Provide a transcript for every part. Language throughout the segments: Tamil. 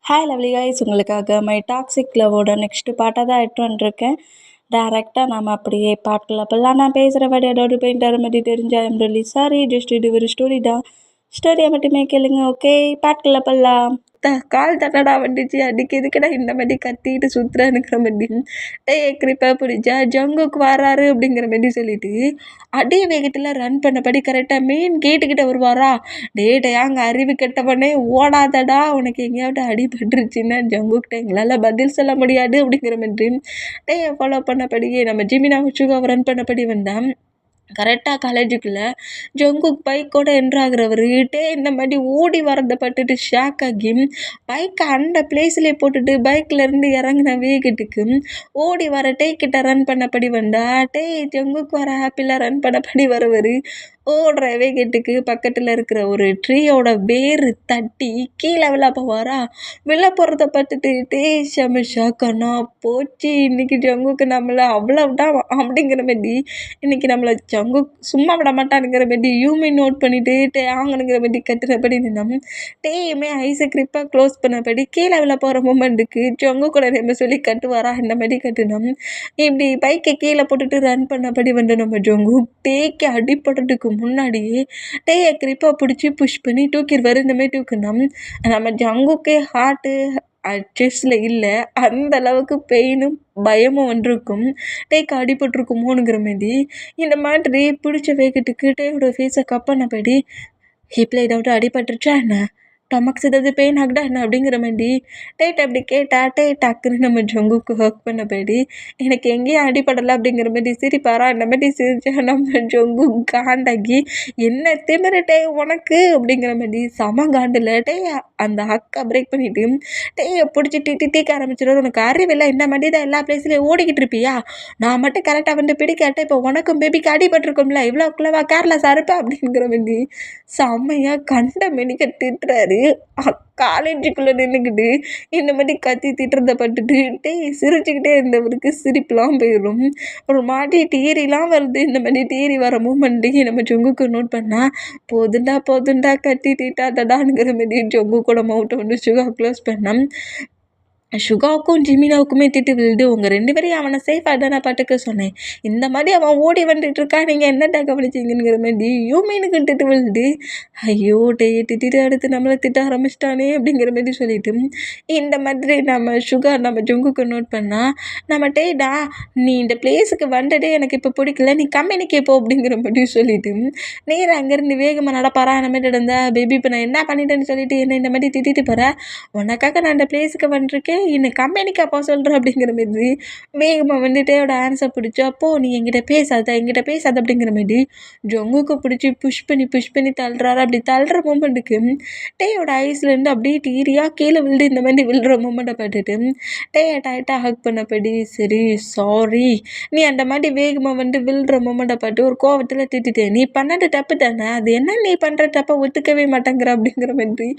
ஹாய் லவ்லி கைஸ், உங்களுக்காக மை டாக்ஸிக் லவ்வோட நெக்ஸ்ட் பாட்டாக தான் எடுத்து வந்துருக்கேன். டேரெக்டாக நாம் அப்படியே பாட்டுக்குள்ள போகலாம். நான் பேசுகிற வாடி அடோடு பெயிண்டர் மாதிரி தெரிஞ்சா ஐம் ரியலி சாரி. ஜஸ்ட் இது ஒரு ஸ்டோரி தான். ஸ்டோரியை மட்டுமே கேளுங்க. ஓகே, பாட்டுக்குள்ள போகலாம். கால் தட்டடா வந்துச்சு, அதுக்கு எதுக்குடா இந்த மாதிரி கத்திட்டு சுற்றுறானுங்கிற மாதிரி. கிரிப்பா பிடிச்சா ஜங்குக்கு வராரு அப்படிங்கிற மாதிரி சொல்லிட்டு அதே வேகத்தில் ரன் பண்ணபடி கரெக்டாக மெயின் கேட்டுக்கிட்ட வருவாரா. அங்கே அறிவு கெட்டவனே ஓடாதடா, உனக்கு எங்கேயாவது அடிபட்டுருச்சுன்னா ஜங்குக்கிட்ட எங்களால் பதில் சொல்ல முடியாது அப்படிங்கிற மாதிரி ஃபாலோ பண்ணபடியே நம்ம ஜிமினா சுகாவை ரன் பண்ணபடி வந்தான். கரெக்டாக காலேஜுக்குள்ளே ஜங்குக் பைக்கோட என்ட்ராகிறவர் இந்த மாதிரி ஓடி வரதை பட்டுட்டு ஷாக் ஆகி பைக்கை அந்த பிளேஸ்லேயே போட்டுட்டு பைக்கிலேருந்து இறங்கின வேகத்துக்கு ஓடி வர கிட்ட ரன் பண்ணபடி வந்தா. ஜங்குக் வர ஹாப்பியில் ரன் பண்ணபடி வரவர் ஓடுற வேகத்துக்கு பக்கத்தில் இருக்கிற ஒரு ட்ரீயோட வேர் தட்டி கீழே விழ போவாரா. விழ போகிறத பார்த்துட்டு செம ஷாக்கானா போச்சு, இன்னைக்கு ஜங்குக்கு நம்மளை அவ்வளவுதான் அப்படிங்கிற மாதிரி, இன்னைக்கு நம்மளை ஜங்குக் சும்மா விட மாட்டானுங்கிற மாதிரி யூமி நோட் பண்ணிட்டு ஆங்கணுங்கிற மாதிரி கத்துனபடி நின்னோம். டேயுமே ஐஸை கிரிப்பாக க்ளோஸ் பண்ணபடி கீழே விழ போகிற மூமெண்ட்டுக்கு ஜங்கு கூட நம்ம சொல்லி கட்டுவாரா இந்த மாதிரி கட்டுனோம். இப்படி பைக்கை கீழே போட்டுட்டு ரன் பண்ணபடி வந்து நம்ம ஜங்கு டேக்கு அடிப்படுறதுக்கு முன்னாடியே கிரிப்பா பிடிச்சி புஷ் பண்ணி தூக்கிடுவார். இந்த மாதிரி தூக்கணும். நம்ம ஜங்குக்கே ஹார்ட்டு செஸ்ஸில் இல்லை, அந்த அளவுக்கு பெயினும் பயமும் வந்திருக்கும். அடிபட்டிருக்குமோனுங்கிற மாதிரி இந்த மாதிரி பிடிச்ச வேகத்துக்கு டேயோட ஃபேஸை கப்பனபடி ஹிப்பில் ஏதாவது அடிபட்டுருச்சா என்ன, டமக்ஸ் ஏதாவது பெயின் ஆகுதா என்ன அப்படிங்கிற மாதிரி அப்படி கேட்டா டக்குன்னு நம்ம ஜங்குக்கு ஒர்க் பண்ணபடி எனக்கு எங்கேயும் அடிப்படலை அப்படிங்கிற மாதிரி சிரிப்பாரா. இந்த மாதிரி சிரிச்சா நம்ம ஜங்கு காண்டாகி என்ன திமிரு உனக்கு அப்படிங்கிற மாதிரி சம காண்டில் அந்த ஹக்கை பிரேக் பண்ணிட்டு பிடிச்சி டீக்க ஆரம்பிச்சிடும். உனக்கு அறிவில்லை, இந்த மாதிரி தான் எல்லா பிளேஸ்லையும் ஓடிக்கிட்டு இருப்பியா, நான் மட்டும் கரெக்டாக வந்து பிடிக்காட்ட இப்போ உனக்கும் பேபிக்கு அடிபட்டிருக்கும்ல, இவ்வளோக்குள்ளவா கேர்லெஸ் அறுப்பா அப்படிங்கிற மாதிரி செம்மையாக கண்ட மெனிக்க திட்டுறாரு. காலேஜுக்குள்ளே நின்றுக்கிட்டு இந்த மாதிரி கத்தி திட்டுறதை பட்டுட்டு சிரிச்சுக்கிட்டே இருந்தவருக்கு சிரிப்புலாம் போயிடும். ஒரு மாதிரி டீரிலாம் வருது. இந்த மாதிரி டீரி வர மூமெண்ட்டு நம்ம ஜொங்குக்கு நோட் பண்ணால் போதுண்டா கத்தி தீட்டாதடானுங்கிற மாதிரி ஜொங்கு கூட மவுட்டை வந்து சுகா க்ளோஸ் பண்ணோம். சுகாவுக்கும் ஜிமினாவுக்குமே திட்டு விழுது. உங்கள் 2 பேரையும் அவனை சேஃபாக தானே பாட்டுக்க சொன்னேன், இந்த மாதிரி அவன் ஓடி வந்துட்டு இருக்கா, நீங்கள் என்னடா கவனிச்சிங்கிற மாதிரி யூமீனுக்கு திட்டு விழுது. ஐயோ திட்டிட்டு அடுத்து நம்மளை திட்ட ஆரம்பிச்சிட்டானே அப்படிங்கிற மாதிரி சொல்லிட்டு இந்த மாதிரி நம்ம சுகா நம்ம ஜங்குக்கு நோட் பண்ணால் நம்ம நீ இந்த பிளேஸுக்கு வந்ததே எனக்கு இப்போ பிடிக்கல, நீ கம்பெனிக்கு போ அப்படிங்கிற மாதிரி சொல்லிட்டு நேராக அங்கேருந்து வேகமாக நடப்பாரா. அந்த மாதிரி நடந்தா பேபி இப்போ நான் என்ன பண்ணிட்டேன்னு சொல்லிட்டு என்ன இந்த மாதிரி திட்டிட்டு போகிறேன், உனக்காக நான் இந்த பிளேஸுக்கு வந்துருக்கேன், என்னை கம்பெனிக்கு அப்போ சொல்கிறேன் அப்படிங்கிற மாதிரி வேகமாக வந்துட்டேயோட ஆன்சர் பிடிச்சி அப்போ நீ என்கிட்ட பேசாத அப்படிங்கிற மாதிரி ஜங்குக்கு பிடிச்சி புஷ் பண்ணி தள்ளுறாரு. அப்படி தள்ளுற மூமெண்ட்டுக்கு டேயோட ஐஸ்லேருந்து அப்படியே டீரியாக கீழே விழுது. இந்த மாதிரி விழுற மூமெண்ட்டை பார்த்துட்டு டைட்டாக ஹக் பண்ணபடி சரி சாரி, நீ அந்த மாதிரி வேகமாக வந்து விழுற மூமெண்ட்டை பார்த்து ஒரு கோவத்தில் திட்டிட்டேன், நீ பண்ணது தப்பு தானே, அது என்ன நீ பண்ணுற தப்பை ஒத்துக்கவே மாட்டேங்கிற அப்படிங்கிற மாதிரி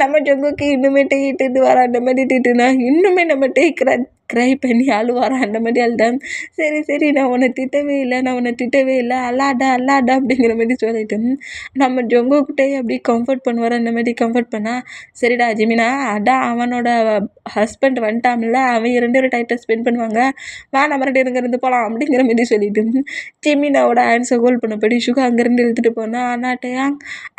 நம்ம ஜங்குக்கு இன்னுமே டேட்டு வர அந்த மாதிரி திட்டுனா இன்னுமே நம்ம க்ரை பண்ணி அழுவாரா. அந்த மாதிரி அழுதான். சரி நான் உன்னை திட்டவே இல்லை அல்லாடா அப்படிங்கிற மாதிரி சொல்லிட்டு நம்ம ஜொங்குக்கிட்டே அப்படி கம்ஃபர்ட் பண்ணுவார். அந்த மாதிரி கம்ஃபர்ட் பண்ணால் சரிடா ஜிமினா, அதான் அவனோட ஹஸ்பண்ட் வந்துட்டாமில்ல, அவன் 2 பேரும் டைட்டை ஸ்பெண்ட் பண்ணுவாங்க, வா நம்ம 2 இருந்து போகலாம் அப்படிங்கிற மாதிரி சொல்லிட்டு ஜிமினாவோட ஹேண்ட்ஸை ஹோல்ட் பண்ணபடி சுகா அங்கேருந்து இழுத்துட்டு போனால்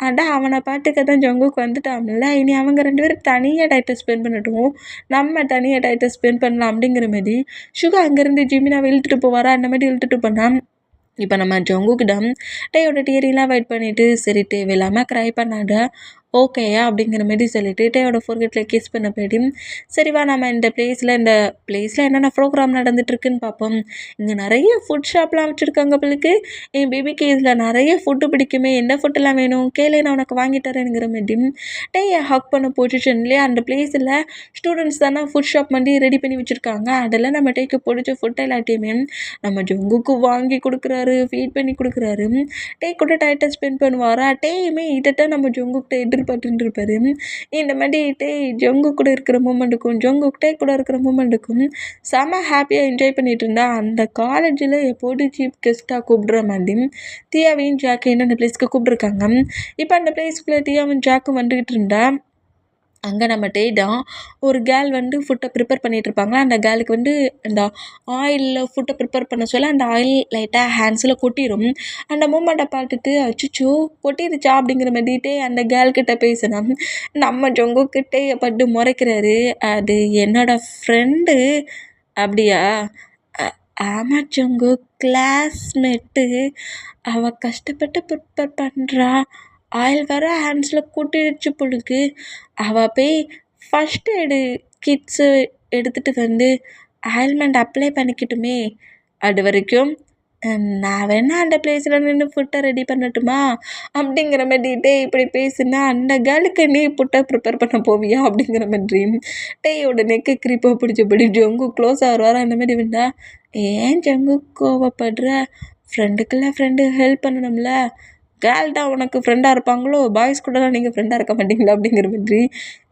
அதான் அவனை பாட்டுக்க தான் ஜங்குக்கு வந்துட்டாமில்ல, இனி அவங்க 2 பேரும் தனியாக டைட்டை ஸ்பெண்ட் பண்ணட்டும், நம்ம தனியாக டைட்டை ஸ்பெண்ட் பண்ணலாம் அப்படிங்கிற மாதிரி சுகா அங்கேருந்து ஜிமினாவை இழுத்துட்டு போவாரா. அந்த மாதிரி இழுத்துட்டு போனால் இப்போ நம்ம ஜங்குக்கிடம் டேயோட டியரிலாம் வெயிட் பண்ணிவிட்டு சரி தேவையில்லாமல் க்ரை பண்ணாத ஓகேயா அப்படிங்கிற மாதிரி சொல்லிட்டு டேயோட ஃபோர்கெட்டில் கிஸ் பண்ண போயிட்டு சரிவா நம்ம இந்த பிளேஸில் என்னென்ன ப்ரோக்ராம் நடந்துகிட்ருக்குன்னு பார்ப்போம். இங்கே நிறைய ஃபுட் ஷாப்லாம் வச்சுருக்காங்க பிள்ளைக்கு, என் பேபிக்கு இதில் நிறைய ஃபுட்டு பிடிக்குமே, எந்த ஃபுட்டெல்லாம் வேணும் கேளு, நான் உனக்கு வாங்கி தரேனுங்கிற மாதிரி டேயை ஹக் பண்ண பொசிஷன்லேயே அந்த பிளேஸில் ஸ்டூடெண்ட்ஸ் தானே ஃபுட் ஷாப் மாதிரி ரெடி பண்ணி வச்சுருக்காங்க. அதெல்லாம் நம்ம டேக்கு பிடிச்ச ஃபுட் எல்லாத்தையுமே நம்ம ஜங்குக்கு வாங்கி கொடுக்குறாரு, ஃபீட் பண்ணி கொடுக்குறாரு. டே கூட டைட்டை ஸ்பெண்ட் பண்ணுவாரா. டேயுமே இதைத்தான் நம்ம ஜங்குக்கிட்ட எதிர்பார்த்துட்டு இருப்பாரு. இந்த மாதிரி ஜங்கு கூட இருக்கிற மூமெண்ட்டுக்கும் ஜங்குக்கிட்டே கூட இருக்கிற மூமெண்ட்டுக்கும் செம ஹாப்பியாக என்ஜாய் பண்ணிட்டு இருந்தா. அந்த காலேஜில் எப்போது சீஃப் கெஸ்ட்டாக கூப்பிடுற மாதிரி தியாவையும் ஜாக்கையும் அந்த பிளேஸ்க்கு கூப்பிட்ருக்காங்க. இப்போ அந்த பிளேஸ்க்குள்ளே தியாவும் ஜாக்கும் வந்துக்கிட்டு இருந்தா அங்கே நம்ம டேதான் ஒரு கேர்ள் வந்து ஃபுட்டை ப்ரிப்பேர் பண்ணிகிட்ருப்பாங்களா, அந்த கேர்ளுக்கு வந்து அந்த ஆயிலில் ஃபுட்டை ப்ரிப்பேர் பண்ண சொல்ல அந்த ஆயில் லைட்டாக ஹேண்ட்ஸில் கொட்டிடும். அந்த மூமெண்ட்டை பார்த்துட்டு அச்சச்சோ கொட்டிடுச்சா அப்படிங்கிற மாதிரிட்டே அந்த கேர்ள்கிட்ட பேசினோம். நம்ம ஜொங்குக்கிட்டே பட்டு முறைக்கிறாரு, அது என்னோட ஃப்ரெண்டு. அப்படியா? அ ஆமாம் ஜொங்கு, கிளாஸ்மேட்டு. அவள் கஷ்டப்பட்டு ப்ரிப்பேர் பண்ணுறா, ஆயில் வேற ஹேண்ட்ஸில் கொட்டிடுச்சு பொழுது. அவள் போய் ஃபஸ்ட் எய்டு கிட்ஸு எடுத்துகிட்டு வந்து ஆயில்மெண்ட் அப்ளை பண்ணிக்கட்டுமே. அது வரைக்கும் நான் வேணா அந்த பிளேஸில் நின்று ஃபுட்டை ரெடி பண்ணட்டுமா அப்படிங்கிற மாதிரிட்டே இப்படி பேசுனா அந்த கேர்ளுக்கு நீ ஃபுட்டை ப்ரிப்பேர் பண்ண போவியா அப்படிங்கிற மாதிரி டேயோட நெக்கு கிரிப்பாக பிடிச்சபடி ஜொங்கு க்ளோஸ் ஆகிற அந்த மாதிரி வேண்டா. ஏன் ஜொங்கு கோவப்படுற? ஃப்ரெண்டுக்கெல்லாம் ஃப்ரெண்டு ஹெல்ப் பண்ணணும்ல. கேர்ள் தான் உனக்கு ஃப்ரெண்டாக இருப்பாங்களோ, பாய்ஸ் கூடலாம் நீங்கள் ஃப்ரெண்டாக இருக்க மாட்டீங்களா அப்படிங்கிற மாதிரி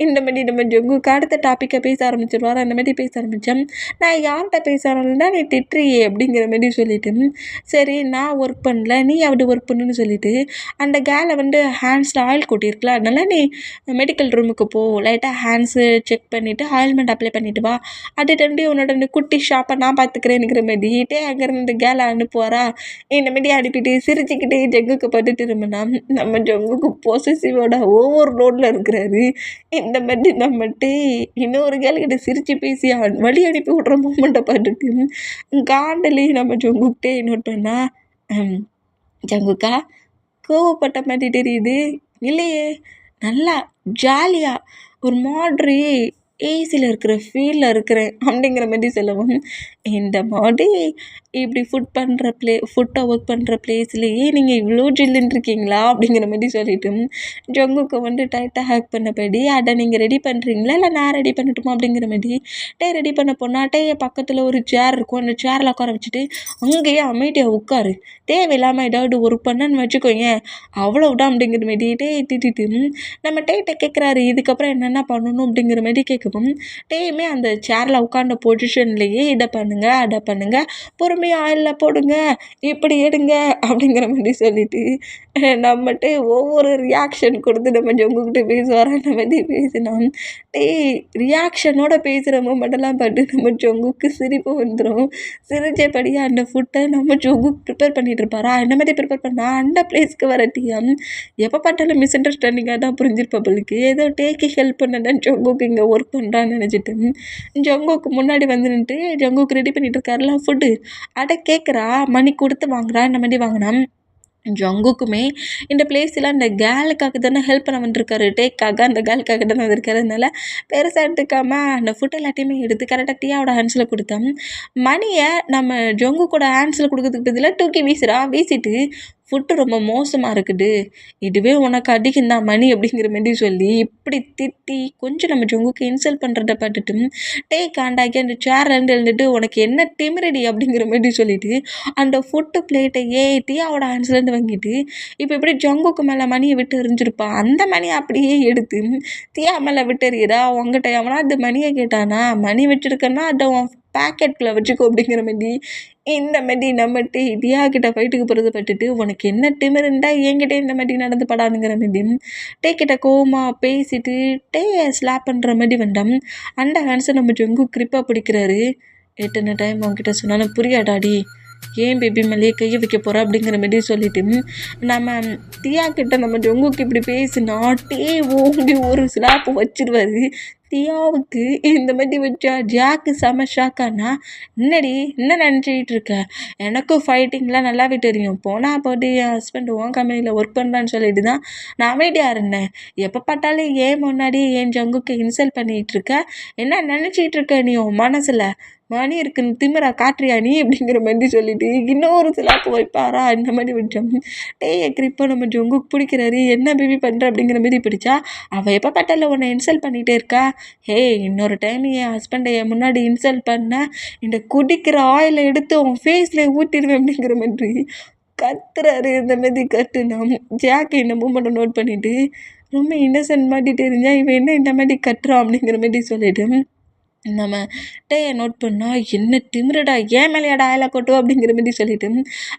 இந்த மாதிரி நம்ம ஜொங்குக்கு அடுத்த டாப்பிக்கை பேச ஆரம்பிச்சிருவார். அந்த மாதிரி பேச ஆரம்பித்தேன். நான் யார்கிட்ட பேச ஆரம்பிச்சா நீ திட்டுறியே அப்படிங்கிற மாதிரி சொல்லிவிட்டு, சரி நான் ஒர்க் பண்ணல நீ அப்படி ஒர்க் பண்ணுன்னு சொல்லிவிட்டு அந்த கேர்ளை வந்து ஹேண்ட்ஸில் ஆயில் கொட்டியிருக்கல, அதனால நீ மெடிக்கல் ரூமுக்கு போ, லைட்டாக ஹேண்ட்ஸு செக் பண்ணிவிட்டு ஆயில்மெண்ட் அப்ளை பண்ணிவிட்டு வா, அது ரெண்டு உன்னோட இந்த குட்டி ஷாப்பை நான் பார்த்துக்கிறேன்னுங்கிற மாதிரிட்டே அங்கேருந்து இந்த கேர்ளை அனுப்புவாரா. இந்த மாதிரி அனுப்பிட்டு சிரிச்சுக்கிட்டே ஜங்குக்கு பட்டுட்டு இருந்தோம்னா நம்ம ஜங்குக்கு பொசசிவோட ஓவர் லோடில் இருக்கிறாரு. இந்த மாதிரி நம்மகிட்ட இன்னொரு கேள்கிட்ட சிரித்து பேசி வழி அனுப்பி விட்ற மூமெண்ட்டை பார்த்துட்டு காண்டலையும் நம்ம ஜங்குக்கிட்டே நோட் பண்ணா, ஜங்குக்கா கோவப்பட்ட மாதிரி தெரியுது இல்லையே, நல்லா ஜாலியாக ஒரு மாதிரி ஏசியில் இருக்கிற ஃபீலில் இருக்கிறேன் அப்படிங்கிற மாதிரி சொல்லவும், இந்த மாதிரி இப்படி ஃபுட்டை ஒர்க் பண்ணுற பிளேஸ்லேயே நீங்கள் இவ்வளோ ஜில்லுன்னு இருக்கீங்களா அப்படிங்கிற மாதிரி சொல்லிவிட்டு ஜங்குக்கு வந்து டைட்டாக ஹேக் பண்ணபடி, அதை நீங்கள் ரெடி பண்ணுறீங்களா இல்லை நான் ரெடி பண்ணட்டுமா அப்படிங்கிற மாதிரி டே ரெடி பண்ண போனால் டேயை பக்கத்தில் ஒரு சேர் இருக்கும், அந்த சேரில் உட்கார வச்சுட்டு அங்கேயே அமைதியாக உட்காரு, தேவையில்லாமல் ஏதாவது ஒர்க் பண்ணன்னு வச்சுக்கோங்க அவ்வளோதான் அப்படிங்கிற மாதிரி டே திட்டிட்டு நம்ம டேட்டை கேட்குறாரு இதுக்கப்புறம் என்னென்ன பண்ணணும் அப்படிங்கிற மாதிரி கேட்கவும், டேயுமே அந்த சேரில் உட்காந்த பொசிஷன்லேயே இதை பண்ணுங்கள் அதை பண்ணுங்கள், பொறுமையாக ஆயிலில் போடுங்க, இப்படி எடுங்க அப்படிங்கிற மாதிரி சொல்லிவிட்டு நம்மகிட்ட ஒவ்வொரு ரியாக்ஷன் கொடுத்து நம்ம ஜொங்குக்கிட்ட பேசுவார். அந்த மாதிரி பேசினோம். ரியாக்ஷனோட பேசுகிற மூமெண்ட்டெல்லாம் பட்டு நம்ம ஜொங்குக்கு சிரிப்பு வந்துடும். சிரிச்சபடியாக அந்த ஃபுட்டை நம்ம ஜொங்குக்கு ப்ரிப்பேர் பண்ணிகிட்டு இருப்பாரா, இந்த மாதிரி ப்ரிப்பேர் பண்ணால் அந்த பிளேஸ்க்கு வர டிஎம் எப்போ பார்த்தாலும் மிஸ் அண்டர்ஸ்டாண்டிங்காக தான் புரிஞ்சிருப்பவளுக்கு ஏதோ டேக்கு ஹெல்ப் பண்ணதான் ஜொங்குக்கு இங்கே ஒர்க் பண்ணுறான்னு நினச்சிட்டு ஜொங்குக்கு முன்னாடி வந்து நின்றுட்டு ஜொங்குக்கு ரெடி பண்ணிகிட்டு இருக்காருல ஃபுட்டு, அதை கேட்குறா, மணி கொடுத்து வாங்குறா, இந்த மாதிரி வாங்கினா ஜங்குக்குமே இந்த பிளேஸில் அந்த கேர்ளுக்காக தானே ஹெல்ப் பண்ண வந்திருக்காரு, டேக்காக அந்த கேர்ளுக்காக தானே வந்திருக்காரு. அதனால பெருசாக எடுத்துக்காமல் அந்த ஃபுட் எல்லாத்தையுமே எடுத்து கரெக்டாக டீயாவோட ஹேண்ட்ஸில் கொடுத்தேன். மணியை நம்ம ஜொங்கு கூட ஹேண்ட்ஸில் கொடுக்கறதுக்கு பதிலாக தூக்கி வீசிட்டு ஃபுட்டு ரொம்ப மோசமாக இருக்குது, இதுவே உனக்கு அதிகம் தான் மணி அப்படிங்கிற மாதிரி சொல்லி இப்படி திட்டி கொஞ்சம் நம்ம ஜொங்குக்கு இன்சல்ட் பண்ணுறத பார்த்துட்டு காண்டாக்கி அந்த சேர்லேருந்து எழுந்துட்டு உனக்கு என்ன திமிரடி அப்படிங்கிற மாதிரி சொல்லிட்டு அந்த ஃபுட்டு பிளேட்டை டீயாவோட ஹேண்ட்ஸ்லேருந்து வாங்கிட்டு இப்போ எப்படி ஜங்குக்கு மேலே மணியை விட்டு எறிஞ்சிருப்பா, அந்த மணியை அப்படியே எடுத்து டீயா மேலே விட்டு எறிகிறா. உங்ககிட்ட எவனா அந்த மணியை கேட்டானா, மணி வச்சுருக்கேன்னா அதை உன் பேக்கெட்டில் வச்சுக்கோ அப்படிங்கிற மாதிரி இந்த மாதிரி நம்மகிட்ட தியா கிட்ட ஃபைட்டுக்கு போகிறது பட்டுட்டு உனக்கு என்ன திமிருந்தா என்கிட்ட இந்த மாதிரி நடந்து படானுங்கிற மாதிரி கிட்ட கோவமாக பேசிட்டு ஸ்லாப் பண்ணுற மாதிரி வந்தோம். அந்த ஹேண்ட்ஸை நம்ம ஜொங்கு கிரிப்பாக பிடிக்கிறாரு. எத்தனை டைம் அவங்ககிட்ட சொன்னாலும் புரியாடாடி, ஏன் பேபி மேலேயே கையை வைக்க போகிற அப்படிங்கிற மாதிரி சொல்லிட்டு நம்ம தியா கிட்ட நம்ம ஜொங்குக்கு இப்படி பேசினா ஓங்கி ஒரு ஸ்லாப்பு வச்சிருவாரு. தியாவுக்கு இந்த மாதிரி வச்சா ஜாக்கு செம ஷாக்கானா, என்னடி என்ன நினச்சிக்கிட்டு இருக்க, எனக்கும் ஃபைட்டிங்லாம் நல்லாவே தெரியும், போனால் போட்டு என் ஹஸ்பண்ட் உன் கம்பெனியில் ஒர்க் பண்ணுறான்னு சொல்லிட்டு தான் நான் அமைதியாக இருந்தேன், எப்போ பார்த்தாலும் ஏன் முன்னாடி என் ஜங்குக்கு இன்சல்ட் பண்ணிகிட்டு இருக்க, என்ன நினச்சிக்கிட்டு இருக்க நீ உன் மனசில், மணி இருக்குன்னு திமிரா காட்டுறியா நீ அப்படிங்கிற மாதிரி சொல்லிட்டு இன்னொரு சிலாப்பு வைப்பாரா. இந்த மாதிரி விட்டோம். கிரிப்போ நம்ம ஜொங்குக்கு பிடிக்கிறாரு, என்ன பேபி பண்ணுற அப்படிங்கிற மாதிரி பிடிச்சா அவள் எப்போ பார்த்தால உன்னை இன்சல்ட் பண்ணிகிட்டே இருக்கா, இன்னொரு டைம் என் ஹஸ்பண்டை என் முன்னாடி இன்சல்ட் பண்ண இந்த குடிக்கிற ஆயிலை எடுத்து உன் ஃபேஸில் ஊற்றிடுவேன் அப்படிங்கிற மாதிரி கத்துறாரு. இந்த மாதிரி கட்டுனோம். ஜாக்கு இந்த மூமெண்ட்டை நோட் பண்ணிவிட்டு ரொம்ப இன்னசென்ட் மாதிரி தெரிஞ்சா இவன் என்ன இந்த மாதிரி கட்டுறான் அப்படிங்கிற மாதிரி சொல்லிவிட்டு நம்ம டேயை நோட் பண்ணால் என்ன திமிருடா ஏன் மேலேயா டயலாக் கொட்டும் அப்படிங்கிற மாதிரி சொல்லிட்டு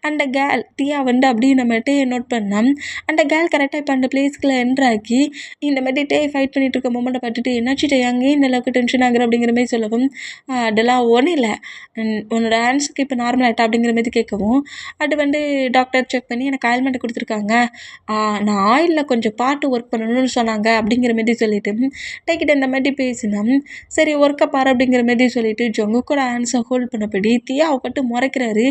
அந்த கேர்ள் தியா வந்து அப்படியே நம்ம டேயை நோட் பண்ணால் அந்த கேர்ள் கரெக்டாக இப்போ அந்த பிளேஸ்க்குள்ள என்ட்ராக்கி இந்த மாதிரி டே ஃபைட் பண்ணிட்டு இருக்க மொமெண்ட்டை பார்த்துட்டு என்னாச்சு டே அங்கேயும் இந்த அளவுக்கு டென்ஷன் ஆகுற அப்படிங்கிற மாதிரி சொல்லவும் அதெல்லாம் ஒன்றும் இல்லை உன்னோட ஹேண்ட்ஸுக்கு இப்போ நார்மல் ஆகிட்டா அப்படிங்கிற மாதிரி கேட்கவும் அது வந்து டாக்டர் செக் பண்ணி எனக்கு ஆயில்மெண்ட் கொடுத்துருக்காங்க நான் ஆயிலில் கொஞ்சம் பார்த்து ஒர்க் பண்ணணும்னு சொன்னாங்க அப்படிங்கிற மாதிரி சொல்லிட்டு டேக்கிட்ட இந்த மாதிரி பேசினேன். சரி ஒர்க்கை பாரு அப்படிங்கிற மாதிரி சொல்லிட்டு ஜங்குக்கோட ஹேண்ட்ஸை ஹோல்ட் பண்ணபடி தியாவை பட்டு முறைக்கிறாரு.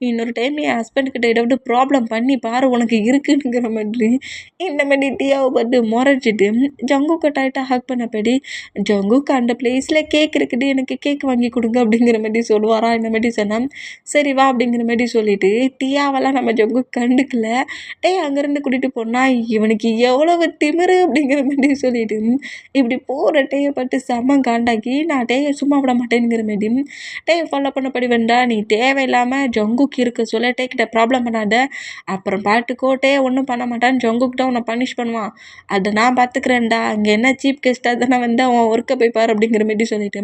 இன்னொரு டைம் என் ஹஸ்பண்ட்கிட்ட ஏதாவது ப்ராப்ளம் பண்ணி பாரு உனக்கு இருக்குங்கிற மாதிரி இந்த மாதிரி தியாவை பட்டு முறைச்சிட்டு ஜங்குக்கை டைட்டாக ஹக் பண்ணபடி ஜங்குக்கு அந்த பிளேஸில் கேக் இருக்குது எனக்கு கேக் வாங்கி கொடுங்க அப்படிங்கிற மாதிரி சொல்லுவாரா. இந்த மாதிரி சொன்னால் சரி வா அப்படிங்கிற மாதிரி சொல்லிட்டு தியாவெல்லாம் நம்ம ஜங்கு கண்டுக்கல. அங்கேருந்து கூட்டிகிட்டு போனால் இவனுக்கு எவ்வளவு திமிரு அப்படிங்கிற மாதிரி சொல்லிட்டு இப்படி போகிற டேயை பட்டு செம்ம காண்டாக்கி நான் டேயை சும்மா விட மாட்டேங்கிற மாதிரி டேயை ஃபாலோ பண்ணபடி வேண்டா நீ தேவையில்லாமல் ஜங்குக்கு இருக்க சொல்ல டேக்கிட்ட ப்ராப்ளம் பண்ணாத அப்புறம் பாட்டுக்கோ டே ஒன்றும் பண்ண மாட்டான்னு ஜங்குக்கிட்ட உன்னை பனிஷ் பண்ணுவான் அதை நான் பார்த்துக்கிறேன்டா அங்கே என்ன சீப் கெஸ்ட்டாக தானே வந்து அவன் ஒர்க்கை போய் பாரு அப்படிங்கிற மாதிரி சொல்லிட்டு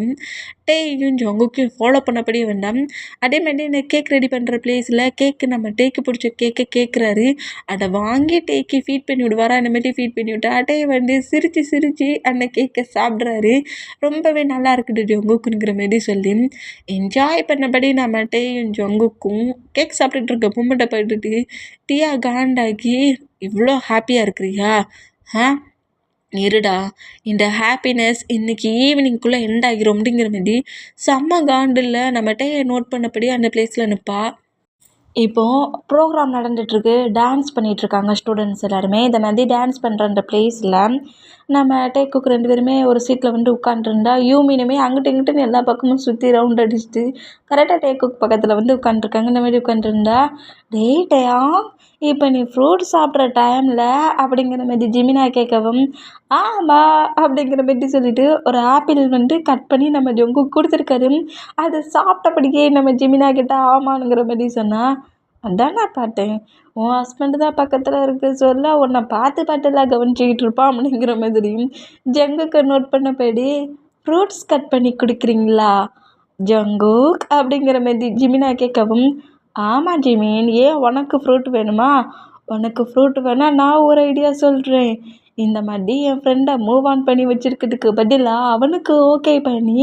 டேயும் ஜங்குக்கும் ஃபாலோ பண்ணபடியே வேண்டாம். அதே மாதிரி இந்த கேக் ரெடி பண்ணுற பிளேஸில் கேக்கு நம்ம டேக்கு பிடிச்ச கேக்கை கேட்குறாரு. அதை வாங்கி டேக்கு ஃபீட் பண்ணி விடுவாரா. இந்த மாதிரி ஃபீட் பண்ணி விட்டு அட்டையை வந்து சிரித்து அந்த கேக்கை சாப்பிட்றாரு. ரொம்பவே நல்லா இருக்குது ஜங்குக்குங்கிற மாதிரி சொல்லி என்ஜாய் பண்ணபடி நம்ம டேயும் ஜங்குக்கும் கேக் சாப்பிட்டுட்டு இருக்க பொம்மைட்டை போட்டுட்டு டீயா காண்டாக்கி இவ்வளோ ஹாப்பியாக இருக்கிறியா இருடா இந்த ஹாப்பினஸ் இன்றைக்கி ஈவினிங்குள்ளே எண்ட் ஆகிரும் அப்படிங்கிற மாதிரி செம்ம காண்டில் நம்ம டேயை நோட் பண்ணபடி அந்த பிளேஸில் நிற்பா. இப்போது ப்ரோக்ராம் நடந்துகிட்ருக்கு. டான்ஸ் பண்ணிகிட்ருக்காங்க ஸ்டூடெண்ட்ஸ் எல்லாருமே. இந்த மாதிரி டான்ஸ் பண்ணுற அந்த பிளேஸில் நம்ம டேக்குக்கு 2 பேருமே ஒரு சீட்டில் வந்து உட்காண்ட்ருந்தா யூமினுமே அங்கிட்டு இங்கிட்டுன்னு எல்லா பக்கமும் சுற்றி ரவுண்ட் அடிச்சுட்டு கரெக்டாக டேக்குக்கு பக்கத்தில் வந்து உட்காண்ட்ருக்காங்க. இந்த மாதிரி உட்காண்ட்ருந்தா டேயா இப்போ நீ ஃப்ரூட் சாப்பிட்ற டைமில் அப்படிங்கிற மாதிரி ஜிமினா கேட்கவும் ஆமாம் அப்படிங்கிற மாதிரி சொல்லிட்டு ஒரு ஆப்பிள் வந்து கட் பண்ணி நம்ம ஜொங்கு கொடுத்துருக்காரு. அதை சாப்பிட்டபடியே நம்ம ஜிமினா கிட்ட ஆமானுங்கிற மாதிரி சொன்னால் அதான் நான் பார்த்தேன் உன் ஹஸ்பண்டு தான் பக்கத்தில் இருக்க சொல்ல உன்னை பார்த்துலாம் கவனிச்சிக்கிட்டு இருப்பான் அப்படிங்கிற மாதிரி ஜங்குக்கு நோட் பண்ணபடி ஃப்ரூட்ஸ் கட் பண்ணி கொடுக்குறீங்களா ஜங்குக் அப்படிங்கிற மாதிரி ஜிமினா கேட்கவும் ஆமாம் ஜிமின் ஏன் உனக்கு ஃப்ரூட் வேணுமா உனக்கு ஃப்ரூட் வேணால் நான் ஒரு ஐடியா சொல்கிறேன் இந்த மாதிரி என் ஃப்ரெண்டை மூவ் ஆன் பண்ணி வச்சுருக்கிறதுக்கு பதிலாக அவனுக்கு ஓகே பண்ணி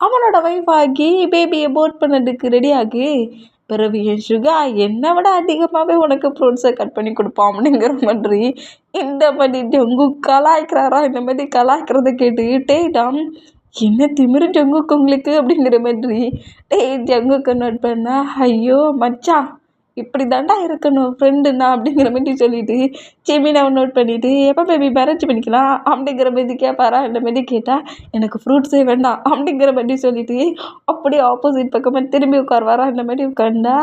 அவனோட ஒய்ஃப் ஆகி பேபியை போட் பண்ணதுக்கு ரெடி ஆகு பிறகு என் சுகா என்னை விட அதிகமாகவே உனக்கு ஃப்ரூட்ஸை கட் பண்ணி கொடுப்பான் அப்படிங்கிற மாதிரி இந்த மாதிரி ஜங்கு கலாய்க்கிறாரா. இந்த மாதிரி கலாய்க்கிறத கேட்டு டேடாம் என்ன திமிரு ஜங்குக்கு உங்களுக்கு அப்படிங்கிற மாதிரி ஜங்குக்கு நோட் பண்ணா ஐயோ மச்சான் இப்படி தாண்டா இருக்கணும் ஃப்ரெண்டுண்ணா அப்படிங்கிற மாதிரி சொல்லிட்டு ஜெமினாவை நோட் பண்ணிவிட்டு எப்போ பேபி மேரேஜ் பண்ணிக்கலாம் அப்படிங்கிற மாதிரி கேட்பாரா. இந்த மாதிரி கேட்டால் எனக்கு ஃப்ரூட்ஸே வேண்டாம் அப்படிங்கிற மாதிரி சொல்லிட்டு அப்படியே ஆப்போசிட் பக்கமாக திரும்பி உட்காருவாரா. இந்த மாதிரி உட்காந்தா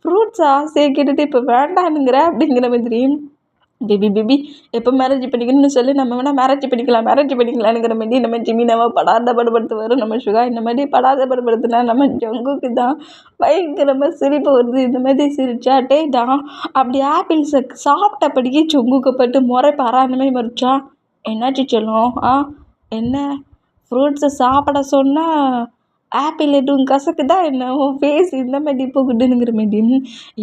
ஃப்ரூட்ஸா கேட்டுட்டு இப்போ வேண்டானுங்கிற அப்படிங்கிற மாதிரி பேபி எப்போ மேரேஜ் பண்ணிக்கணும்னு சொல்லி நம்ம வேணால் மேரேஜ் பண்ணிக்கலாங்கிற மாதிரி நம்ம ஜிமினாவை படாதப்படுத்துவார். நம்ம சுகா இந்த மாதிரி படாதப்படுத்துனா நம்ம ஜங்குக்கு தான் பயங்கரமாக சிரிப்பு வருது. இந்த மாதிரி சிரிச்சாட்டே தான் அப்படி ஆப்பிள்ஸை சாப்பிட்டபடியே ஜங்குக்கு பட்டு முறைப்பாரா. அந்த மாதிரி மறைச்சா என்னாச்சு சொல்லும் என்ன ஃப்ரூட்ஸை சாப்பிட சொன்னால் ஆப்பிள் எதுவும் கசக்குதா என்ன உன் ஃபேஸ் இந்த மாதிரி போகுதுங்கிற மாதிரி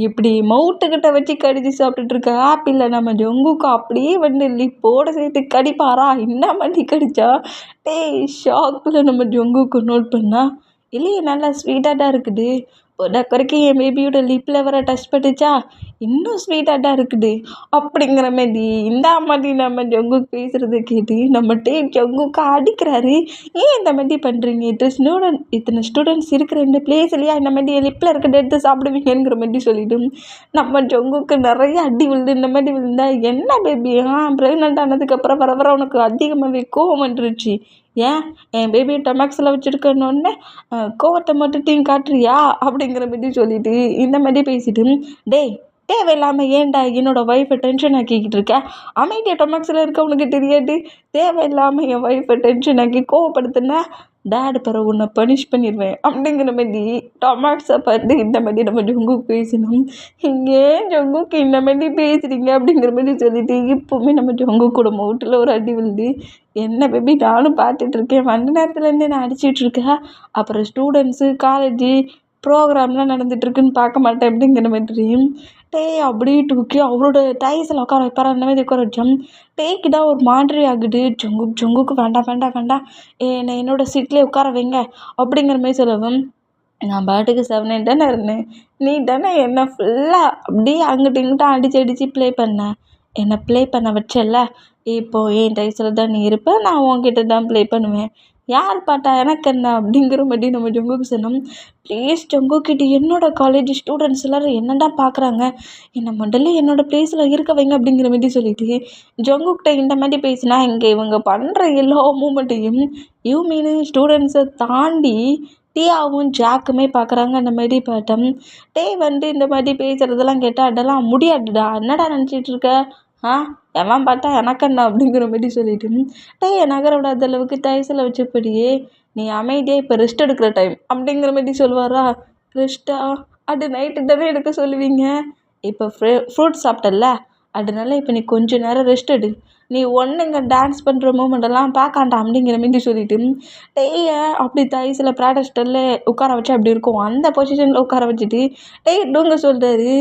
இப்படி மவுட்டுக்கிட்ட வச்சு கடிச்சு சாப்பிட்டுட்டு இருக்க ஆப்பிளை நம்ம ஜங்குக்கு அப்படியே வந்து லிப்போடு சேர்த்து கடிப்பாரா. என்ன மாதிரி கடிச்சா ஷாக்கில் நம்ம ஜங்குக்கு நோட் பண்ணா இல்லையே நல்லா ஸ்வீட்டாக தான் இருக்குது குறைக்கும் என் பேபியோட லிப்பில் வர டச் பட்டுச்சா இன்னும் ஸ்வீட்டாக தான் இருக்குது அப்படிங்கிற மாதிரி இந்த மாதிரி நம்ம ஜங்குக்கு பேசுகிறத கேட்டு நம்ம ஜங்குக்கு அடிக்கிறாரு. ஏன் இந்த மாதிரி பண்ணுறீங்க இத்தனை ஸ்டூடெண்ட்ஸ் இருக்கிற இந்த பிளேஸ்லையா இந்த மாதிரி லிப்பில் இருக்கிறத எடுத்து சாப்பிடுவீங்கிற மாதிரி சொல்லிவிட்டு நம்ம ஜங்குக்கு நிறைய அடி விழுது. இந்த மாதிரி விழுந்தா என்ன பேபி ப்ரெக்னென்ட் ஆனதுக்கப்புறம் வர உனக்கு அதிகமாகவே கோவம் வந்துருச்சு ஏன் என் பேபி டொமேக்ஸில் வச்சுருக்கணுன்னே கோவத்தை மட்டும் காட்டுறியா அப்படிங்கிற மாதிரி சொல்லிட்டு இந்த மாதிரி பேசிட்டு தேவையில்லாமல் ஏன்டா என்னோடய ஒய்ஃபை டென்ஷன் ஆக்கிக்கிட்டு இருக்க அமைதியாக டொமேக்ஸில் இருக்க உனக்கு தெரியாது தேவையில்லாமல் என் ஒய்ஃபை டென்ஷன் ஆக்கி கோவப்படுத்தினா டாட் பிறகு உன்னை பனிஷ் பண்ணிடுவேன் அப்படிங்கிற மாதிரி டொமாட்ஸை பார்த்து இந்த மாதிரி நம்ம ஜங்குக்கு பேசணும். ஏன் ஜங்குக்கு இந்த மாதிரி பேசுகிறீங்க அப்படிங்கிற மாதிரி சொல்லிட்டு இப்போவுமே நம்ம ஜங்குக்கு கூட மவுட்டில் ஒரு அடி விழுது. என்ன பேபி நானும் பார்த்துட்ருக்கேன், வந்த நேரத்துலேருந்தே நான் அடிச்சிட்ருக்கேன், அப்புறம் ஸ்டூடெண்ட்ஸு காலேஜு ப்ரோக்ராம்லாம் நடந்துகிட்ருக்குன்னு பார்க்க மாட்டேன் அப்படிங்கிற மாதிரி அப்படியே தூக்கி அவரோட டைஸில் உட்கார வைப்பார். அந்த மாதிரி உட்கார வச்சோம். டேக்கு தான் ஒரு மாதிரி ஆகுது. ஜங்குக்கு வேண்டாம் வேண்டாம் வேண்டாம், என்னோட சீட்லேயே உட்கார வைங்க அப்படிங்கிற மாதிரி சொல்லவும், நான் பாட்டுக்கு 7 தானே இருந்தேன், நீ தானே என்ன ஃபுல்லாக அப்படியே அங்கிட்ட இங்கிட்ட அடித்து ப்ளே பண்ணேன், என்னை ப்ளே பண்ண வச்சல, இப்போது என் டைஸில் தான் நீ இருப்ப, நான் உன்கிட்ட தான் ப்ளே பண்ணுவேன், யார் பாட்டா எனக்கு என்ன அப்படிங்கிற மாதிரி நம்ம ஜங்குக்கு சொன்னோம். ப்ளீஸ் ஜங்குக்கிட்ட என்னோட காலேஜ் ஸ்டூடெண்ட்ஸ் எல்லோரும் என்னடா பார்க்குறாங்க, என்னை முதல்ல என்னோடய ப்ளேஸில் இருக்க வைங்க அப்படிங்கிற மாதிரி சொல்லிட்டு ஜங்குக்கிட்ட இந்த மாதிரி பேசினா இங்கே இவங்க பண்ணுற எல்லா மூமெண்ட்டையும் மீன் ஸ்டூடெண்ட்ஸை தாண்டி டியாவும் ஜாக்குமே பார்க்குறாங்க. அந்த மாதிரி பார்த்தோம். இந்த மாதிரி பேசுகிறதெல்லாம் கேட்டால் அதெல்லாம் முடியாதுடா, என்னடா நினச்சிட்டு இருக்க, எவன் பார்த்தா எனக்கு என்ன அப்படிங்கிற மாதிரி சொல்லிட்டு நகர விடாத அளவுக்கு டைஸில் வச்சபடியே நீ அமைதியாக இப்போ ரெஸ்ட் எடுக்கிற டைம் அப்படிங்கிற மாதிரி சொல்லுவாரா. ரெஸ்ட்டா, அது நைட்டு தானே எடுக்க சொல்லுவீங்க, இப்போ ஃப்ரூட்ஸ் சாப்பிட்டல, அதனால இப்போ நீ கொஞ்சம் நேரம் ரெஸ்ட் எடு, நீ ஒன்றுங்க டான்ஸ் பண்ணுற மூமெண்டெல்லாம் பார்க்காண்டா அப்படிங்கிற மாதிரி சொல்லிட்டு அப்படி தைஸில் ப்ராடஸ்டரில் உட்கார வச்சு அப்படி இருக்கும் அந்த பொசிஷனில் உட்கார வச்சுட்டு டூங்க சொல்கிறாரு.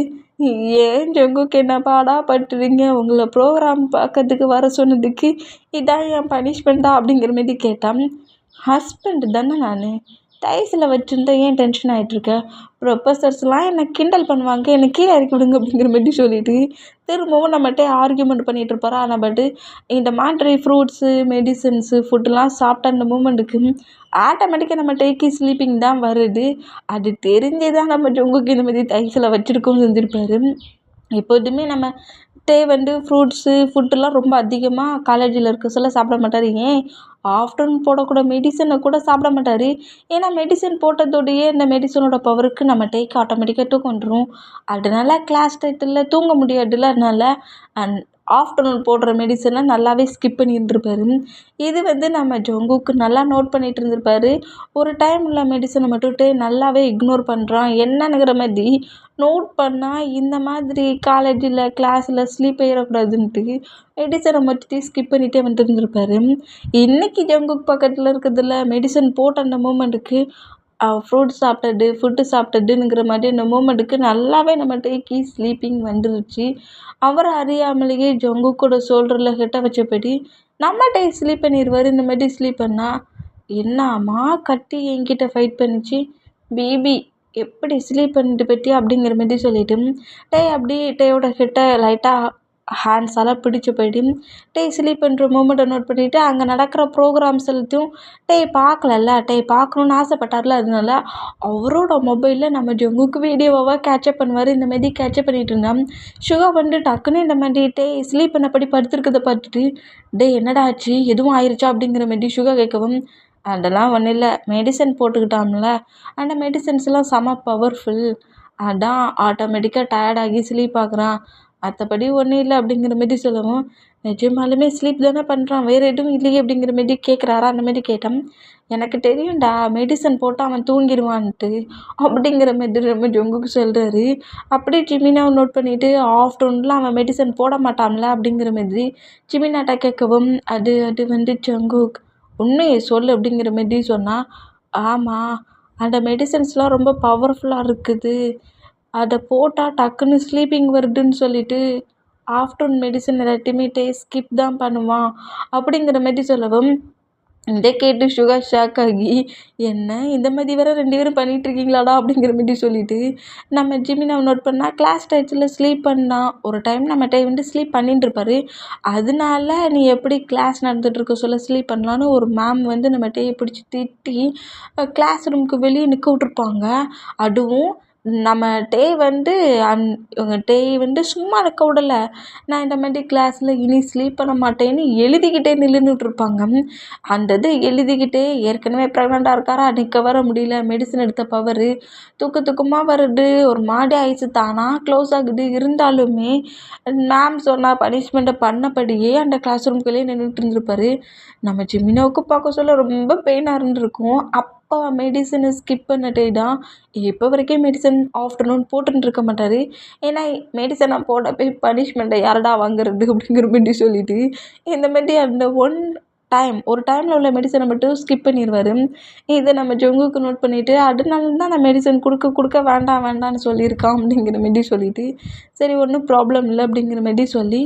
ஏன் ஜங்குக்கு என்ன பாடா பட்டுறீங்க, உங்களை ப்ரோக்ராம் பார்க்கறதுக்கு வர சொன்னதுக்கு இதான் என் பனிஷ்மெண்ட்டா அப்படிங்கிற மாதிரி கேட்டான். ஹஸ்பண்ட் தானே நான், டைஸில் வச்சுருந்தா ஏன் டென்ஷன் ஆகிட்ருக்க, ப்ரொஃபஸர்ஸ்லாம் என்னை கிண்டல் பண்ணுவாங்க, என்னை கீழே இறக்கி விடுங்க அப்படிங்கிற மாதிரி சொல்லிட்டு திரும்பவும் நம்மகிட்ட ஆர்கியூமெண்ட் பண்ணிகிட்டு இருப்பாரா. ஆனால் பட்டு இந்த மாதிரி ஃப்ரூட்ஸு மெடிசன்ஸு ஃபுட்டுலாம் சாப்பிட்ட அந்த மூமெண்ட்டுக்கு ஆட்டோமேட்டிக்காக நம்ம டேக்கி ஸ்லீப்பிங் தான் வருது. அது தெரிஞ்சே தான் நம்ம ஜங்குக்கு இந்த மாதிரி டைஸில் வச்சுருக்கோம் செஞ்சுருப்பாரு. எப்போதுமே நம்ம ஃப்ரூட்ஸு ஃபுட்டுலாம் ரொம்ப அதிகமாக காலேஜில் இருக்க சொல்ல சாப்பிட மாட்டார். ஏன் ஆஃப்டர்நூன் போடக்கூட மெடிசனை கூட சாப்பிட மாட்டார். ஏன்னா மெடிசன் போட்டதோடையே இந்த மெடிசனோட பவருக்கு நம்ம டேக்கு ஆட்டோமேட்டிக்காக தூக்கம் வந்துடும். அதனால கிளாஸ் டைத்தில் தூங்க முடியாதுல்ல, அதனால ஆஃப்டர்நூன் போடுற மெடிசனை நல்லாவே ஸ்கிப் பண்ணியிருந்துருப்பாரு. இது நம்ம ஜங்குக்கு நல்லா நோட் பண்ணிகிட்டு இருந்திருப்பாரு. ஒரு டைம் உள்ள மெடிசனை மட்டும் நல்லாவே இக்னோர் பண்ணுறான் என்னங்கிற மாதிரி நோட் பண்ணால் இந்த மாதிரி காலேஜில் கிளாஸில் ஸ்லீப் ஆகிடக்கூடாதுன்ட்டு மெடிசனை மட்டும் ஸ்கிப் பண்ணிகிட்டே வந்துருந்துருப்பாரு. இன்றைக்கி ஜங்குக்கு பக்கத்தில் இருக்கிறதுல மெடிசன் போட்ட அந்த மூமெண்ட்டுக்கு ஃப்ரூட் சாப்பிட்டது ஃபுட்டு சாப்பிட்டதுங்கிற மாதிரி அந்த மூமெண்ட்டுக்கு நல்லாவே நம்ம டேக்கி ஸ்லீப்பிங் வந்துருச்சு. அவரை அறியாமலேயே ஜங்கு கூட ஷோல்டரில் கிட்ட வச்சபடி நம்ம டே ஸ்லீப் பண்ணிடுவார். இந்த மாதிரி ஸ்லீப் பண்ணால் என்னம்மா கட்டி என்கிட்ட ஃபைட் பண்ணிச்சு, பேபி எப்படி ஸ்லீப் பண்ணிட்டு போயிட்டியா அப்படிங்கிற மாதிரி சொல்லிவிட்டு அப்படியே டேயோட கிட்ட லைட்டாக ஹேண்ட்ஸால் பிடிச்சி போயிட்டு ஸ்லீப் பண்ணுற மூமெண்ட்டை நோட் பண்ணிவிட்டு அங்கே நடக்கிற ப்ரோக்ராம்ஸ் எல்லாத்தையும் பார்க்கலல்ல, பார்க்கணுன்னு ஆசைப்பட்டார்ல, அதனால அவரோட மொபைலில் நம்ம ஜங்குக்கு வீடியோவாக கேட்சப் பண்ணுவார். இந்த மாதிரி கேட்சப் பண்ணிகிட்டு இருந்தான். சுகா டக்குன்னு இந்த மாதிரி ஸ்லீப் பண்ணபடி படுத்துருக்கதை பார்த்துட்டு என்னடா ஆச்சு, எதுவும் ஆயிடுச்சா அப்படிங்கிற மாதிரி சுகா கேட்கவும், அதெல்லாம் ஒன்றும் இல்லை, மெடிசன் போட்டுக்கிட்டான்ல, அந்த மெடிசன்ஸ்லாம் செம பவர்ஃபுல், அதான் ஆட்டோமேட்டிக்காக டயர்டாகி ஸ்லீப் ஆகுறான், மற்றபடி ஒன்றும் இல்லை அப்படிங்கிற மாதிரி சொல்லவும், நிஜமாலுமே ஸ்லீப் தானே பண்ணுறான், வேறு எதுவும் இல்லையே அப்படிங்கிற மாரி கேட்குறாரா. அந்த மாதிரி கேட்டேன். எனக்கு தெரியும்டா மெடிசன் போட்டால் அவன் தூங்கிடுவான்ட்டு அப்படிங்கிற மாதிரி நம்ம ஜங்குக்கு சொல்கிறாரு. அப்படியே ஜிமினாவை நோட் பண்ணிவிட்டு ஆஃப்டர்நூனில் அவன் மெடிசன் போட மாட்டான்ல அப்படிங்கிற மாதிரி ஜிமினாட்ட கேட்கவும், அது ஜங்குக் உண்மையை சொல்லு அப்படிங்கிற மாதிரி சொன்னால், ஆமாம் அந்த மெடிசன்ஸ்லாம் ரொம்ப பவர்ஃபுல்லாக இருக்குது, அதை போட்டால் டக்குன்னு ஸ்லீப்பிங் வருதுன்னு சொல்லிட்டு ஆஃப்டர்நூன் மெடிசன் எல்லாத்தையுமே ஸ்கிப் தான் பண்ணுவான் அப்படிங்கிற மாதிரி சொல்லவும், இதை கேட்டு சுகர் ஷாக் ஆகி, என்ன இந்த மாதிரி வேறு 2 பேரும் பண்ணிகிட்ருக்கீங்களாடா அப்படிங்கிற மாதிரி சொல்லிவிட்டு நம்ம ஜிமினாவை நோட் பண்ணால் கிளாஸ் டைத்தில் ஸ்லீப் பண்ணால் ஒரு டைம் நம்ம ஸ்லீப் பண்ணிட்டுருப்பாரு. அதனால நீ எப்படி கிளாஸ் நடந்துகிட்ருக்க சொல்ல ஸ்லீப் பண்ணலான்னு ஒரு மேம் நம்ம பிடிச்சி திட்டி கிளாஸ் ரூமுக்கு வெளியே நிற்க விட்ருப்பாங்க. அதுவும் நம்ம டே வந்து இவங்க டே வந்து சும்மா இருக்க விடல. நான் இந்த மாதிரி கிளாஸில் இனி ஸ்லீப் பண்ண மாட்டேன்னு எழுதிக்கிட்டே நின்றுட்டுருப்பாங்க. அந்த இது எழுதிக்கிட்டே ஏற்கனவே ப்ரெக்னெண்ட்டாக இருக்காரா, நிற்க வர முடியல, மெடிசன் எடுத்த பவரு தூக்கமாக வருது, ஒரு மாதிரி ஆயிடுச்சு, தானாக க்ளோஸ் ஆகுது. இருந்தாலுமே மேம் சொன்ன பனிஷ்மெண்ட்டை பண்ணபடியே அந்த கிளாஸ் ரூம்குள்ளேயே நின்றுட்டு இருந்திருப்பாரு. நம்ம ஜிமினாவுக்கு பார்க்க சொல்ல ரொம்ப பெயினாக இருந்திருக்கும். அப்போ மெடிசனை ஸ்கிப் பண்ணிட்டே தான் இப்போ வரைக்கும் மெடிசன் ஆஃப்டர்நூன் போட்டுன்னு இருக்க மாட்டார். ஏன்னா மெடிசனை போட போய் பனிஷ்மெண்ட்டை யாரடா வாங்குறது அப்படிங்கிற மாதிரி சொல்லிட்டு இந்த மாதிரி அந்த ஒரு டைமில் உள்ள மெடிசனை மட்டும் ஸ்கிப் பண்ணிடுவார். இதை நம்ம ஜங்குக்கு நோட் பண்ணிவிட்டு அதனால தான் நான் மெடிசன் கொடுக்க வேண்டாம்னு சொல்லியிருக்கான் அப்படிங்கிற மாரி சொல்லிவிட்டு சரி ஒன்றும் ப்ராப்ளம் இல்லை அப்படிங்கிற மாரி சொல்லி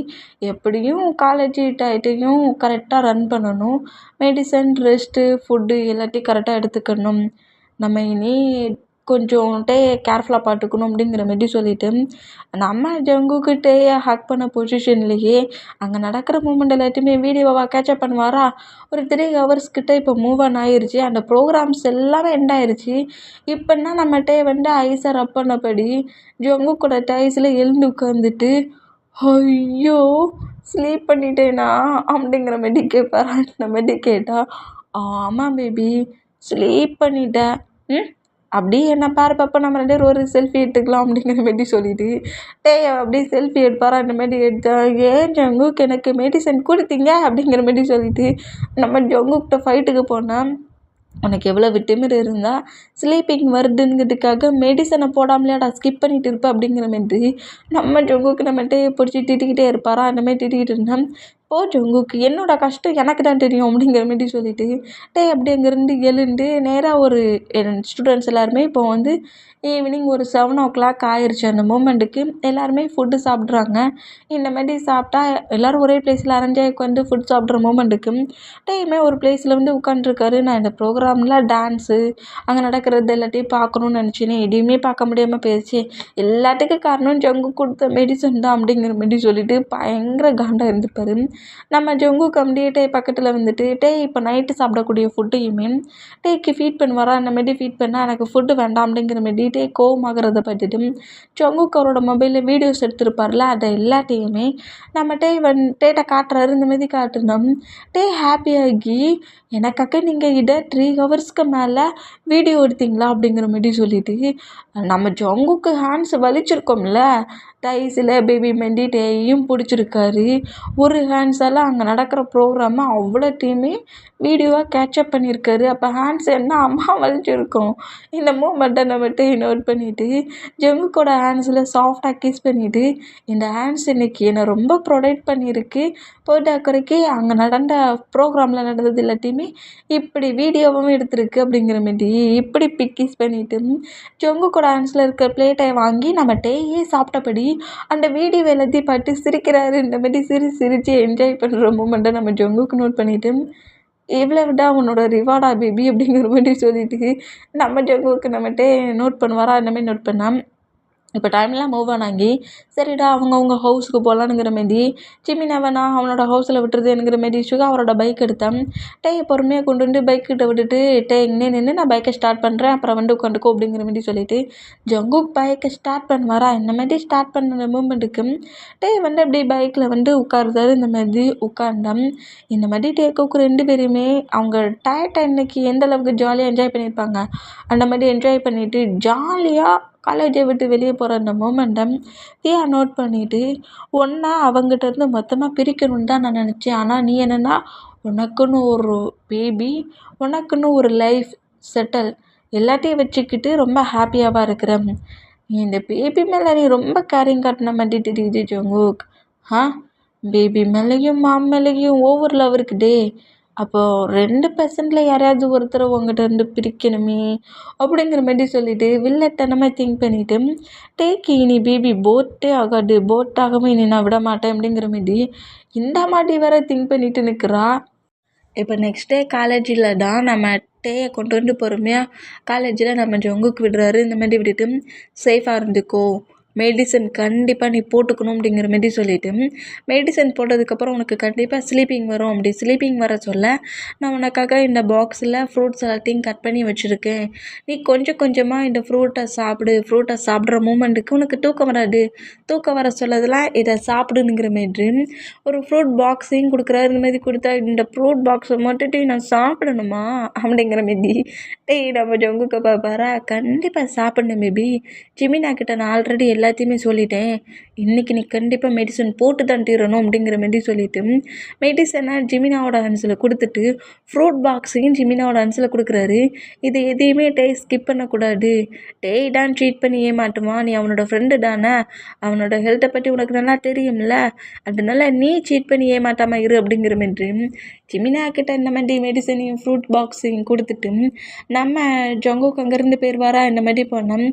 எப்படியும் காலேஜ் டயட்டையும் கரெக்டாக ரன் பண்ணணும். மெடிசன், ரெஸ்ட்டு, ஃபுட்டு எல்லாத்தையும் கரெக்டாக எடுத்துக்கணும். நம்ம இனி கொஞ்சம் கேர்ஃபுல்லாக பார்த்துக்கணும் அப்படிங்கிற மாரி சொல்லிவிட்டு நம்ம ஜங்குக்கிட்டேயே ஹக் பண்ண பொசிஷன்லேயே அங்கே நடக்கிற மூமெண்ட் எல்லாத்தையுமே வீடியோவாக கேட்சப் பண்ணுவாரா. ஒரு 3 ஹவர்ஸ் கிட்ட இப்போ மூவ் ஆன் ஆயிடுச்சு. அந்த ப்ரோக்ராம்ஸ் எல்லாமே எண்ட் ஆயிடுச்சு. இப்போன்னா நம்ம வந்து ஐஸை ரப் பண்ணபடி ஜங்குக்கோட டைஸில் எழுந்து உட்காந்துட்டு ஐயோ ஸ்லீப் பண்ணிட்டேனா அப்படிங்கிற மாரி கேட்பாரா. இந்த மாரி கேட்டால் ஆமாம் பேபி ஸ்லீப் பண்ணிட்டேன். அப்படியே என்ன பாரு பாப்பா, நம்ம 2 பேரும் ஒரு செல்ஃபி எடுத்துக்கலாம் அப்படிங்கிற மாரி சொல்லிட்டு அப்படியே செல்ஃபி எடுப்பாரா. இந்த மாரி எடுத்தா ஏன் ஜங்குக்கு எனக்கு மெடிசன் கொடுத்தீங்க அப்படிங்கிற மாரி சொல்லிட்டு நம்ம ஜங்குக்கிட்ட ஃபைட்டுக்கு போனால் உனக்கு எவ்வளோ விட்டமின் இருந்தால் ஸ்லீப்பிங் வருதுங்கிறதுக்காக மெடிசனை போடாமலேடா ஸ்கிப் பண்ணிட்டு இருப்பேன் அப்படிங்கிற மாதிரி நம்ம ஜங்குக்கு நம்மகிட்ட பிடிச்சி திட்டிக்கிட்டே இருப்பாரா. அந்த மாதிரி திட்டிக்கிட்டு இருந்தால் போ ஜங்குக்கு என்னோடய கஷ்டம் எனக்கு தான் தெரியும் அப்படிங்கிற மாதிரி சொல்லிட்டு அப்படி அங்கேருந்து எழுந்து நேராக ஒரு ஸ்டூடெண்ட்ஸ் எல்லாருமே இப்போ வந்து ஈவினிங் ஒரு 7 o'clock ஆயிடுச்சு. அந்த மூமெண்ட்டுக்கு எல்லாருமே ஃபுட்டு சாப்பிட்றாங்க. இந்த மாதிரி சாப்பிட்டா எல்லோரும் ஒரே பிளேஸில் அரேஞ்சாக உட்காந்து ஃபுட் சாப்பிட்ற மூமெண்ட்டுக்கு டேயுமே ஒரு பிளேஸில் வந்து உட்காந்துருக்காரு. நான் இந்த ப்ரோக்ராமில் டான்ஸு அங்கே நடக்கிறது எல்லாத்தையும் பார்க்கணுன்னு நினச்சினேன். எதையுமே பார்க்க முடியாமல் போயிடுச்சு. எல்லாத்துக்கும் காரணம் ஜங்கு கொடுத்த மெடிசன் தான் அப்படிங்கிற மாதிரி சொல்லிட்டு பயங்கர காண்டாக இருந்துப்பார். நம்ம ஜங்கு கம்ப்ளீட்டே பக்கத்தில் வந்துட்டு இப்போ நைட்டு சாப்பிடக்கூடிய ஃபுட்டையுமே டேக்கு ஃபீட் பண்ணுவாரா. அந்த மாரி ஃபீட் பண்ணால் எனக்கு ஃபுட்டு வேண்டாம் அப்படிங்கிற மாரி கோவமாகறத பார்த்துட்டு ஜங்குக்கு அவரோட மொபைலில் வீடியோஸ் எடுத்திருப்பார்ல, அதை எல்லாத்தையுமே நம்ம டேட்டை காட்டுறாரு. இந்த மாரி காட்டுனோம் ஹாப்பியாகி எனக்காக நீங்கள் இதை 3 ஹவர்ஸ்க்கு மேலே வீடியோ எடுத்தீங்களா அப்படிங்கிற மாரி சொல்லிட்டு நம்ம ஜங்குக்கு ஹேண்ட்ஸ் வலிச்சிருக்கோம்ல, டைஸில் பேபி மெண்டி டேயும் பிடிச்சிருக்காரு. ஒரு ஹேண்ட்ஸால் அங்கே நடக்கிற ப்ரோக்ராமை அவ்வளோத்தையுமே வீடியோவாக கேட்சப் பண்ணியிருக்காரு. அப்போ ஹேண்ட்ஸ் என்ன அம்மா வலிச்சிருக்கும். இந்த மூமெண்ட்டை நம்ம நோட் பண்ணிவிட்டு ஜங்குக்கோட ஹேண்ட்ஸில் சாஃப்டாக கிஸ் பண்ணிவிட்டு இந்த ஹேண்ட்ஸ் இன்றைக்கி என்னை ரொம்ப ப்ரொடெக்ட் பண்ணியிருக்கு. போட்டாக்குறைக்கு அங்கே நடந்த ப்ரோக்ராமில் நடந்தது எல்லாத்தையுமே இப்படி வீடியோவும் எடுத்திருக்கு அப்படிங்கிற மாரி இப்படி கிஸ் பண்ணிவிட்டு ஜங்குக்கோட ஹேண்ட்ஸில் இருக்க பிளேட்டை வாங்கி நம்ம சாப்பிட்டபடி அந்த வீடியோ எல்லாத்தையும் பார்த்து சிரிக்கிறாரு. இந்த மாதிரி சிரித்து என்ஜாய் பண்ணுற மூமெண்ட்டை நம்ம ஜங்குக்கு நோட் பண்ணிவிட்டு இவ்வளவுடா உன்னோட ரிவார்டா பேபி அப்படிங்கிற மாதிரி சொல்லிட்டு நம்ம ஜங்குக்கு நம்மகிட்ட நோட் பண்ணுவாரா. அந்த மாதிரி நோட் பண்ணால் இப்போ டைம்லாம் மூவ் ஆன் ஆகி சரிடா அவங்க ஹவுஸுக்கு போகலானுங்கிற மாரி ஜிமினை வேணா அவனோட ஹவுஸில் விட்டுறதுங்கிற மாரி சுகா அவரோட பைக் எடுத்தான். பொறுமையாக கொண்டு வந்து பைக்கிட்ட விட்டுட்டு இங்கே நின்று நான் பைக்கை ஸ்டார்ட் பண்ணுறேன், அப்புறம் வந்து உட்காந்துக்கோ அப்படிங்கிற மாரி சொல்லிட்டு ஜங்குக் பைக்கை ஸ்டார்ட் பண்ணுவாரா. இந்த மாதிரி ஸ்டார்ட் பண்ண மூமெண்ட்டுக்கு வந்து அப்படியே பைக்கில் வந்து உட்காருதாரு. இந்த மாதிரி உட்காந்தான். இந்த மாதிரி டேக்குக்கு 2 பேருமே அவங்க டயர்ட் அன்னைக்கு எந்த அளவுக்கு ஜாலியாக என்ஜாய் பண்ணியிருப்பாங்க. அந்த மாதிரி என்ஜாய் பண்ணிவிட்டு ஜாலியாக காலேஜை விட்டு வெளியே போகிற அந்த மூமெண்ட்டை நோட் பண்ணிவிட்டு ஒன்றா அவங்ககிட்ட இருந்து மொத்தமாக பிரிக்கணும்னு தான் நான் நினச்சேன். ஆனால் நீ என்னென்னா உனக்குன்னு ஒரு பேபி, உனக்குன்னு ஒரு லைஃப் செட்டில் எல்லாத்தையும் வச்சுக்கிட்டு ரொம்ப ஹாப்பியாகவா இருக்கிற. நீ இந்த பேபி மேலே நீ ரொம்ப கேரிங் காட்டின மாதிரி தெரியுது ஜங்குக். பேபி மேலேயும் மாம் மேலேயும் ஓவர் லவ் இருக்குதே. அப்போது 2% யாரையாவது ஒருத்தரை உங்ககிட்ட இருந்து பிரிக்கணுமே அப்படிங்கிற மாதிரி சொல்லிட்டு வில்லத்தனமாக திங்க் பண்ணிவிட்டு இனி பேபி போட்டே ஆகாது, போட்டாகவும் இனி நான் விட மாட்டேன் அப்படிங்கிற மாதிரி இந்த மாதிரி வேற திங்க் பண்ணிட்டு நிற்கிறா. இப்போ நெக்ஸ்ட் டே காலேஜில் தான் நம்ம கொண்டு வந்து பொறுமையாக காலேஜில் நம்ம ஜங்குக்கு விடுறாரு. இந்த மாதிரி விட்டுட்டு சேஃபாக இருந்துக்கோ, மெடிசன் கண்டிப்பாக நீ போட்டுக்கணும் அப்படிங்கிற மாரி சொல்லிவிட்டு மெடிசன் போட்டதுக்கப்புறம் உனக்கு கண்டிப்பாக ஸ்லீப்பிங் வரும். அப்படி ஸ்லீப்பிங் வர சொல்ல நான் உனக்காக இந்த பாக்ஸில் ஃப்ரூட்ஸ் எல்லாத்தையும் கட் பண்ணி வச்சுருக்கேன். நீ கொஞ்சம் கொஞ்சமாக இந்த ஃப்ரூட்டை சாப்பிடு. ஃப்ரூட்டை சாப்பிட்ற மூமெண்ட்டுக்கு உனக்கு தூக்கம் வராது. தூக்கம் வர சொல்லதெல்லாம் இதை சாப்பிடுங்கிற மாரி ஒரு ஃப்ரூட் பாக்ஸையும் கொடுக்குறாரு. இந்த மாதிரி கொடுத்தா இந்த ஃப்ரூட் பாக்ஸை மட்டுட்டு நான் சாப்பிடணுமா அப்படிங்கிற மாரி டேய் நம்ம ஜங்குக்க பாப்பாரா கண்டிப்பாக சாப்பிடணும் பேபி. ஜிமினா கிட்ட நான் ஆல்ரெடி எல்லாத்தையுமே சொல்லிட்டேன். இன்றைக்கி நீ கண்டிப்பாக மெடிசன் போட்டு தான் தீரணும் அப்படிங்கிற மாரி சொல்லிவிட்டு மெடிசனை ஜிமினாவோட ஹேண்ட்ஸில் கொடுத்துட்டு ஃப்ரூட் பாக்ஸையும் ஜிமினாவோட ஹேண்ட்ஸில் கொடுக்குறாரு. இது எதையுமே ஸ்கிப் பண்ணக்கூடாது. டேய் தான் ட்ரீட் பண்ணி ஏமாட்டுமா, நீ அவனோட ஃப்ரெண்டு தானே, அவனோட ஹெல்த்தை பற்றி உனக்கு நல்லா தெரியும்ல, அதனால நீ சீட் பண்ணி ஏமாட்டாமல் இரு அப்படிங்கிற மாதிரி ஜிமினா கிட்ட இந்த மாதிரி மெடிசனையும் ஃப்ரூட் பாக்ஸையும் கொடுத்துட்டு நம்ம ஜங்குக்கு அங்கேருந்து போயிடுவாரா. இந்த மாதிரி போனோம்.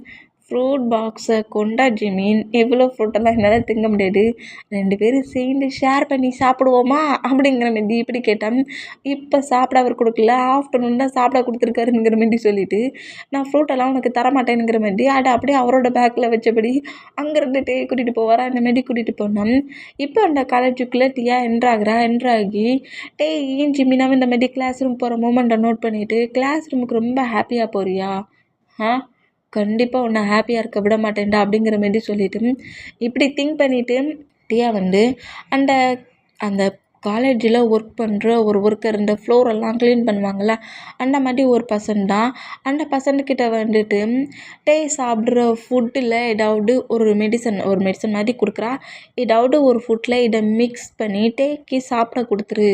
ஃப்ரூட் பாக்ஸை கொண்டா ஜிமின், எவ்வளோ ஃப்ரூட்டெல்லாம் என்னால் திங்க முடியாது, 2 பேரும் சேர்ந்து ஷேர் பண்ணி சாப்பிடுவோமா அப்படிங்கிற மாரி இப்படி கேட்டான். இப்போ சாப்பிட அவர் கொடுக்கல, ஆஃப்டர்நூன் தான் சாப்பிட கொடுத்துருக்காருங்கிற மாரி சொல்லிவிட்டு நான் ஃப்ரூட்டெல்லாம் உனக்கு தரமாட்டேனுங்கிற மாதிரி அப்படியே அவரோட பேக்கில் வச்சபடி அங்கேருந்து கூட்டிகிட்டு போவாரா. அந்த மாரி கூட்டிகிட்டு போனோம். இப்போ அந்த காலேஜுக்குள்ளே டியா என்ட்ராகி ஏன் ஜிமினாவும் இந்த மாதிரி கிளாஸ் ரூம் போகிற மூமெண்ட்டை நோட் பண்ணிவிட்டு கிளாஸ் ரூமுக்கு ரொம்ப ஹாப்பியாக போறியா, கண்டிப்பாக உன்னை ஹாப்பியாக இருக்க விட மாட்டேன்டா அப்படிங்கிற மாரி சொல்லிவிட்டு இப்படி திங்க் பண்ணிவிட்டு டியா அந்த அந்த காலேஜில் ஒர்க் பண்ணுற ஒரு ஒர்க்கர், இந்த ஃப்ளோரெல்லாம் க்ளீன் பண்ணுவாங்கள்ல, அந்த மாதிரி ஒரு பர்சன் தான். அந்த பர்சன்கிட்ட சாப்பிட்ற ஃபுட்டில் ஏதாவது ஒரு மெடிசன் மாதிரி கொடுக்குறா. ஏதாவது ஒரு ஃபுட்டில் இதை மிக்ஸ் பண்ணி சாப்பிட கொடுத்துரு.